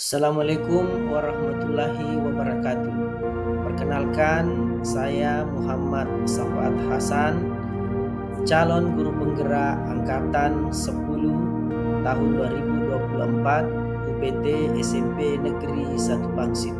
Assalamualaikum warahmatullahi wabarakatuh. Perkenalkan, saya Muhammad Safaat Hasan, calon guru penggerak angkatan 10 tahun 2024 UPT SMP Negeri 1 Pangsit.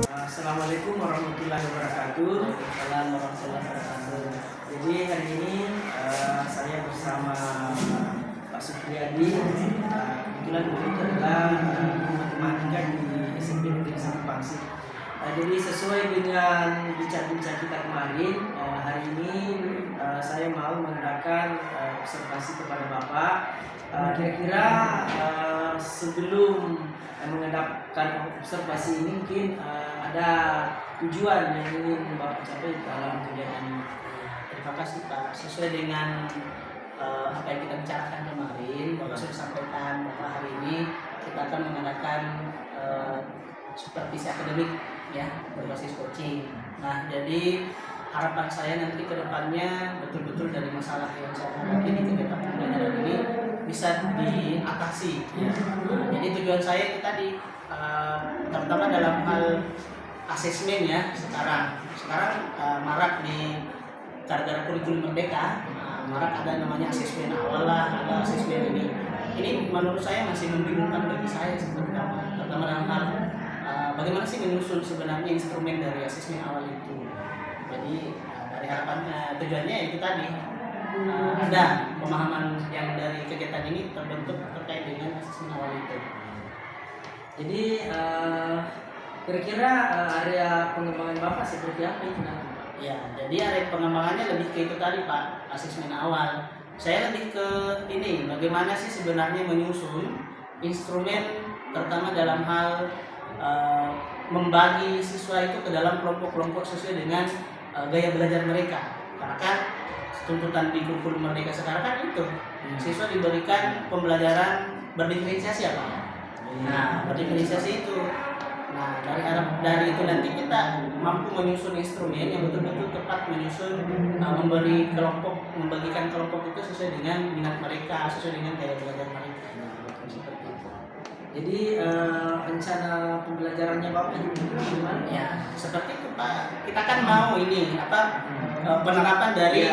Assalamualaikum warahmatullahi wabarakatuh. Waalaikumsalam warahmatullahi wabarakatuh. Jadi hari ini saya bersama Pak Supriyadi. Kebetulan beliau itu adalah guru matematika di SMP Negeri 1 Pangsit. Jadi sesuai dengan bincang-bincang kita kemarin, hari ini saya mau mengadakan observasi kepada Bapak. Kira-kira sebelum mengadakan observasi ini mungkin ada tujuan yang ingin Bapak capai dalam kegiatan ini. Terima kasih Pak. Sesuai dengan apa yang kita bicarakan kemarin, Bapak sudah sampaikan bahwa hari ini kita akan mengadakan supervisi akademik ya berbasis coaching. Nah, jadi harapan saya nanti ke depannya betul-betul dari masalah yang saya hadapi di kegiatan pembelajaran ini bisa diatasi. Ya. Nah, jadi tujuan saya itu tadi terutama dalam hal asesmen ya sekarang marak di gara-gara kurikulum merdeka, marak ada namanya asesmen awal lah, ada asesmen ini menurut saya masih membingungkan bagi saya terutama dalam hal bagaimana sih menyusun sebenarnya instrumen dari asesmen awal itu. Jadi dari harapan tujuannya itu tadi ada pemahaman yang dari kegiatan ini terbentuk terkait dengan asesmen awal itu. Jadi kira-kira area pengembangan Bapak seperti apa itu nanti? Ya, jadi area pengembangannya lebih ke itu tadi Pak, asesmen awal. Saya lebih ke ini, bagaimana sih sebenarnya menyusun instrumen terutama dalam hal membagi siswa itu ke dalam kelompok-kelompok sesuai dengan gaya belajar mereka. Karena kan tuntutan di kurikulum merdeka sekarang kan itu siswa diberikan pembelajaran berdiferensiasi apa ya? Nah, berdiferensiasi itu. Nah, dari itu nanti kita mampu menyusun instrumen yang betul-betul tepat menyusun, membagikan kelompok itu sesuai dengan minat mereka, sesuai dengan gaya belajar mereka. Seperti itu. Jadi rencana pembelajarannya Bapak gimana? Ya, seperti itu Pak. Kita kan mau ini penerapan dari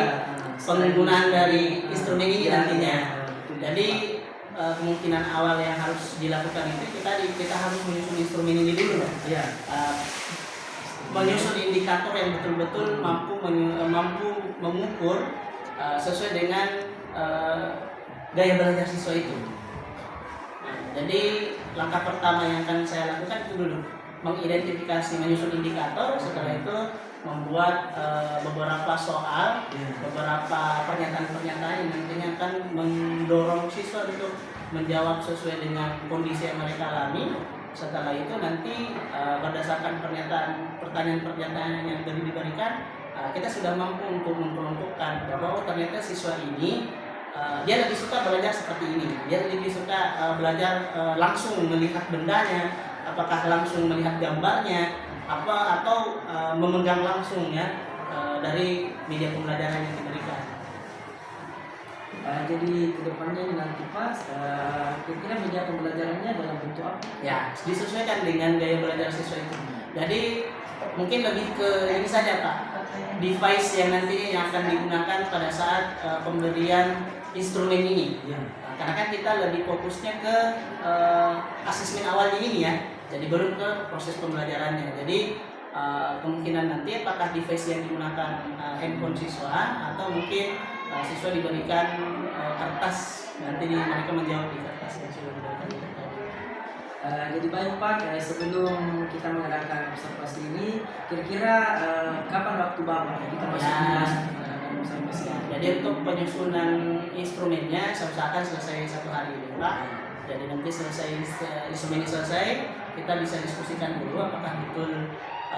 penggunaan dari instrumen ini nantinya. Jadi kemungkinan awal yang harus dilakukan itu kita harus menyusun instrumen ini dulu. Ya. Menyusun indikator yang betul-betul mampu mengukur sesuai dengan gaya belajar siswa itu. Jadi langkah pertama yang akan saya lakukan itu dulu mengidentifikasi, menyusun indikator. Setelah itu membuat beberapa soal, beberapa pernyataan-pernyataan yang nantinya akan mendorong siswa untuk menjawab sesuai dengan kondisi yang mereka alami. Setelah itu nanti berdasarkan pertanyaan-pertanyaan yang diberikan, kita sudah mampu untuk menentukan bahwa ternyata siswa ini dia lebih suka belajar seperti ini. Dia lebih suka belajar langsung melihat bendanya, apakah langsung melihat gambarnya, atau memegang langsung ya dari media pembelajaran yang diberikan. Jadi kedepannya nanti Pak, kira-kira media pembelajarannya dalam bentuk apa? Ya, disesuaikan dengan gaya belajar siswa itu. Jadi mungkin lebih ke ini saja Pak, device yang nanti yang akan digunakan pada saat pemberian instrumen ini. Ya. Karena kan kita lebih fokusnya ke asesmen awalnya ini ya. Jadi belum ke proses pembelajarannya. Jadi kemungkinan nanti apakah device yang digunakan handphone siswa atau mungkin siswa diberikan kertas, nanti mereka menjawab di kertas yang sudah diberikan di kertas. Jadi baik Pak, sebelum kita mengadakan observasi ini, kira-kira kapan waktu Bapak kita masuk observasi? Jadi untuk penyusunan instrumennya saya usahakan selesai 1 hari ini Pak. Jadi nanti selesai instrumen ini selesai, kita bisa diskusikan dulu apakah betul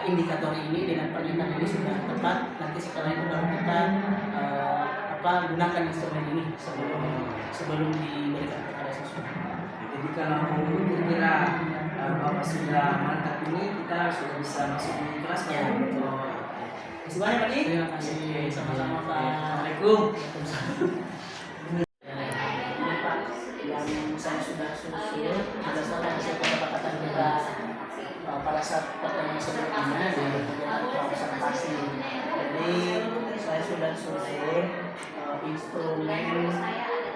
indikator ini dengan pernyataan ini sudah tepat. Nanti setelah itu baru kita gunakan instrumen ini sebelum diberikan kepada siswa. Jadi kalau kira-kira Bapak sudah mantap ini, kita sudah bisa masuk di kelas Ya, betul. Terima kasih banyak Pak Di. Terima kasih, sama-sama Pak. Assalamualaikum. Ini Pak, yang saya sudah susun berdasarkan hasil kesepakatan kita pada saat pertemuan sebelumnya di kegiatan pengawasan pasti. Jadi saya sudah susun instrumen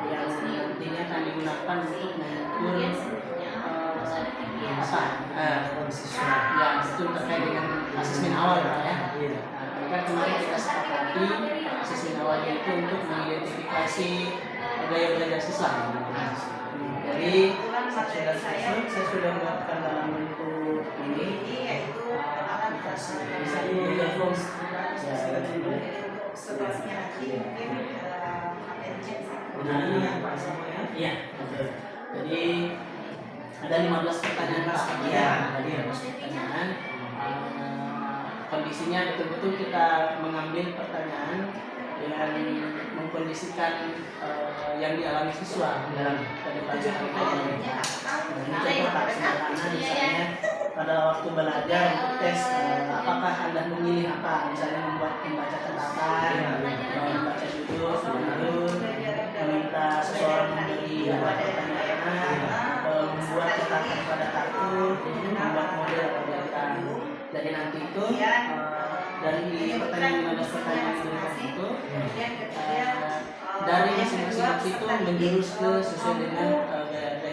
yang nantinya akan digunakan untuk mengukur ya itu terkait dengan asesmen awal Pak ya. Kan kemarin kita sepakati asesmen awalnya itu untuk mengidentifikasi gaya belajar siswa. Jadi saya sudah buatkan dalam bentuk ini aplikasi bisa Google Form. Iya, betul. Jadi ada 15 pertanyaan Pak. Iya, tadi 15 pertanyaan. Kondisinya betul-betul kita mengambil pertanyaan yang mengkondisikan yang dialami siswa dalam kehidupan sehari-hari. Ini contoh Pak sederhana misalnya pada waktu belajar untuk tes apakah Anda memilih apa, misalnya membaca catatan, membaca judul, lalu meminta seseorang memberi pertanyaan, membuat catatan pada kartu, membuat model kegiatan. Jadi nanti itu dari pertanyaan 15 pertanyaan itu dari masing-masing itu menjurus ke sesuai dengan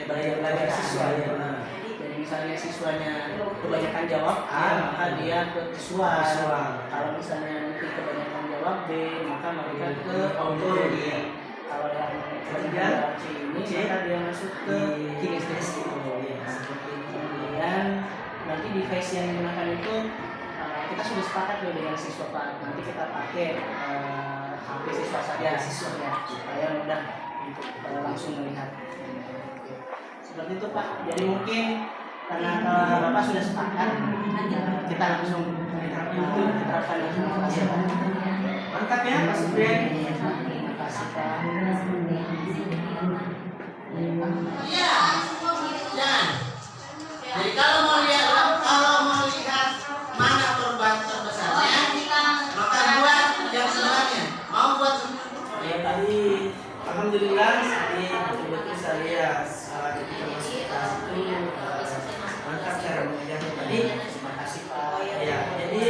gaya belajar siswa. Jadi misalnya siswanya kebanyakan jawab A, maka dia ke siswa. Kalau misalnya nanti kebanyakan jawab B, maka mereka ke auto. Kalau yang ketiga C ini, maka dia masuk ke kinestesis. Kemudian nanti device yang digunakan itu kita sudah sepakat dengan siswa Pak. Nanti kita pakai HP siswa saja supaya mudah untuk langsung melihat. Seperti itu Pak. Jadi mungkin karena Bapak sudah sepakat, kita langsung diterapkan langsung. Mantap ya Pak Supriadi. Terima kasih Pak. Iya. Dan jadi kalau mau lihat mana perubahan terbesarnya, maka buat yang sebenarnya mau buat Ya tadi alhamdulillah tadi betul-betul saya ketika masuk kelas itu mantap cara mengajarnya tadi. Terima kasih Pak. Ya, jadi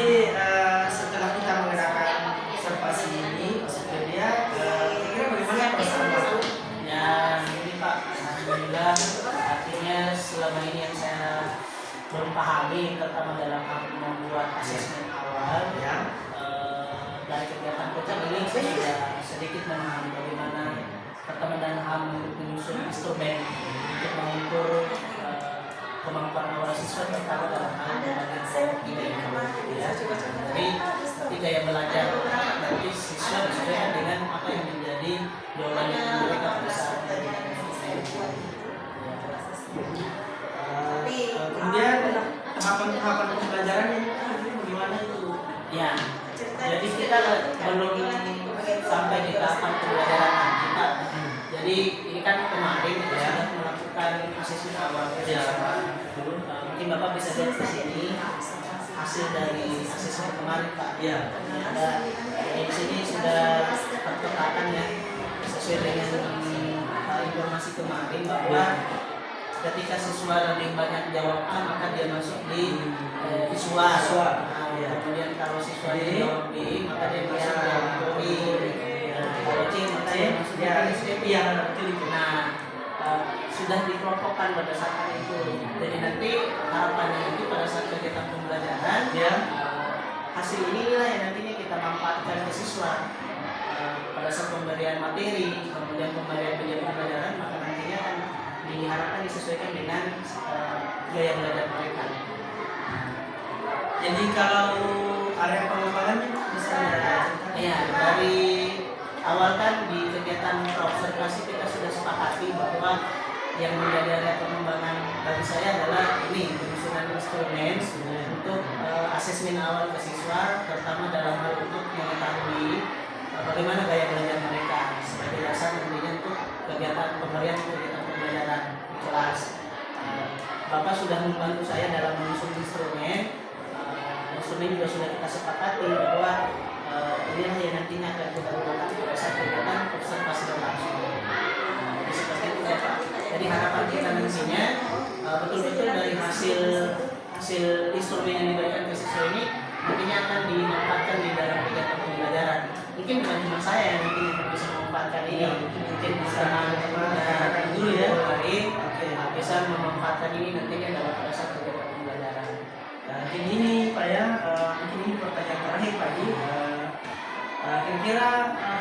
setelah kita menggunakan observasi ini, maksudnya dia kira-kira bagaimana perasaan Bapak? Ya, ini Pak, alhamdulillah artinya selama ini yang saya belum pahami terutama dalam hal membuat asesmen awal Ya, dari kegiatan coaching ini saya sudah sedikit memahami bagaimana pertama dan ham menyusun instrumen untuk mengukur kemampuan awal siswa terutama dalam hal berbagai kelompok ide. Ya, jadi ketika yang belajar nanti siswa disesuaikan dengan apa yang menjadi jawaban yang mereka pada saat belajar. kemudian tahapan-tahapan pembelajarannya bagaimana itu? Ya, jadi kita belum sampai di tahapan pembelajaran nanti Pak. Jadi ini kan kemarin kita sudah melakukan asesmen awal. Mungkin Bapak bisa lihat di sini hasil dari asesmen kemarin Pak. Ya, Jadi di sini sudah terpetakan ya sesuai dengan informasi kemarin bahwa ketika siswa lebih banyak jawab A maka dia masuk di visual. Kemudian kalau siswa dia jawab B maka dia masuk di auditori. Kalau C maka dia masuk di kinestesis. Nah, sudah dikelompokkan berdasarkan itu. Jadi nanti harapannya itu pada saat kegiatan pembelajaran hasil inilah yang nantinya kita manfaatkan ke siswa pada saat pemberian materi, kemudian pemberian pembelajaran, maka nantinya kan diharapkan disesuaikan dengan gaya belajar mereka. jadi kalau area pengembangannya bisa Ya, dari awal kan di kegiatan observasi kita sudah sepakati bahwa yang menjadi area pengembangan bagi saya adalah ini penyusunan instrumen untuk asesmen awal ke siswa, terutama dalam hal untuk mengetahui bagaimana gaya belajar mereka sebagai dasar nantinya untuk kegiatan kegiatan pembelajaran di kelas. Bapak sudah membantu saya dalam menyusun instrumen instrumen juga sudah kita sepakati bahwa inilah yang nantinya akan kita gunakan pada saat kegiatan observasi dan langsung. Jadi seperti itu ya Pak. Jadi harapan kita nantinya betul-betul dari hasil instrumen yang diberikan ke siswa ini nantinya akan dimanfaatkan di dalam kegiatan pembelajaran. Mungkin bukan cuma saya yang nantinya bisa memanfaatkan ini, mungkin bisa teman-teman guru ya lain bisa memanfaatkan ini nantinya dalam pada saat kegiatan pembelajaran. Nah, jadi ini Pak ya, mungkin ini pertanyaan terakhir Pak Ji. Kira-kira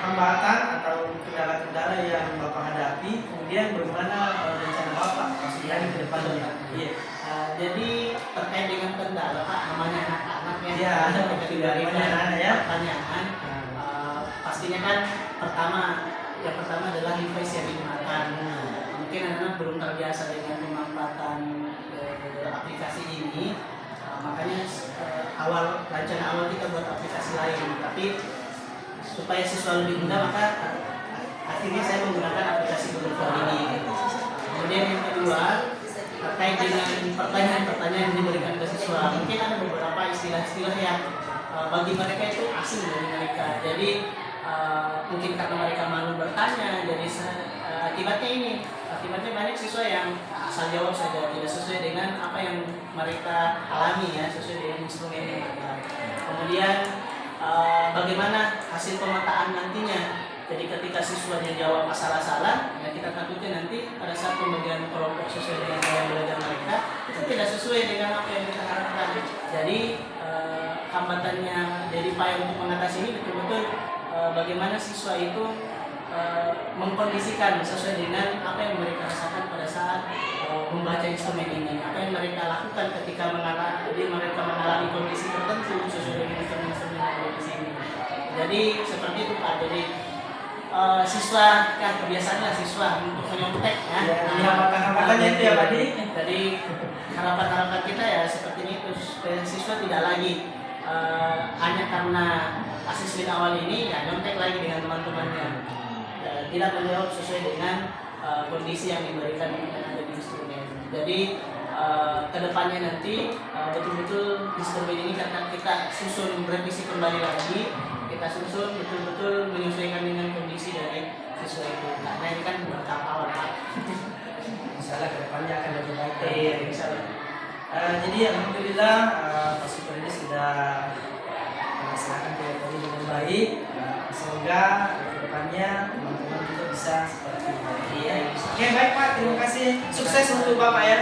hambatan atau kendala-kendala yang Bapak hadapi, kemudian bagaimana rencana Bapak maksudnya ke depannya? Iya. Jadi terkait dengan kendala Pak, namanya anak-anak ya. Iya, dari anak-anak ya. pertanyaan. Pastinya kan yang pertama adalah device yang digunakan. Mungkin anak-anak belum terbiasa dengan pemanfaatan aplikasi ini, makanya rencana awal kita buat aplikasi lain. Tapi supaya siswa lebih mudah, maka akhirnya saya menggunakan aplikasi Google Form ini. Kemudian yang kedua terkait dengan pertanyaan-pertanyaan yang diberikan ke siswa, mungkin ada beberapa istilah-istilah yang bagi mereka itu asing dari mereka. Jadi mungkin karena mereka malu bertanya, jadi akibatnya banyak siswa yang asal jawab saja, tidak sesuai dengan apa yang mereka alami ya, sesuai dengan instrumen yang mereka. Kemudian bagaimana hasil pemetaan nantinya. Jadi ketika siswanya jawab salah-salah, ya kita takutnya nanti pada saat pembagian kelompok sesuai dengan gaya belajar mereka itu tidak sesuai dengan apa yang kita harapkan. Jadi hambatannya dari upaya untuk mengatasi ini betul-betul bagaimana siswa itu mengkondisikan sesuai dengan apa yang mereka rasakan pada saat membaca instrumen ini, apa yang mereka lakukan ketika mereka mengalami kondisi tertentu sesuai dengan instrumen-instrumen yang ada di sini. Jadi seperti itu Pak. Jadi siswa kan kebiasaannya siswa untuk menyontek ya. Hambatan-hambatannya itu ya Pak Di. Jadi harapan kita ya seperti ini, terus siswa tidak lagi hanya karena asesmen awal ini ya nyontek lagi dengan teman-temannya, tidak menjawab sesuai dengan kondisi yang diberikan yang ada di instrumen. Jadi kedepannya nanti betul-betul instrumen ini akan kita susun revisi kembali lagi, kita susun betul-betul menyesuaikan dengan kondisi dari siswa itu. Karena ini kan bertahap awal Pak. Misalnya kedepannya akan lebih baik. Iya, misalnya. Jadi alhamdulillah Pak Super ini sudah melaksanakan kegiatan ini dengan baik. Semoga kedepannya teman-teman kita bisa seperti ini. Iya. Oke baik Pak, terima kasih. Sukses untuk Bapak ya.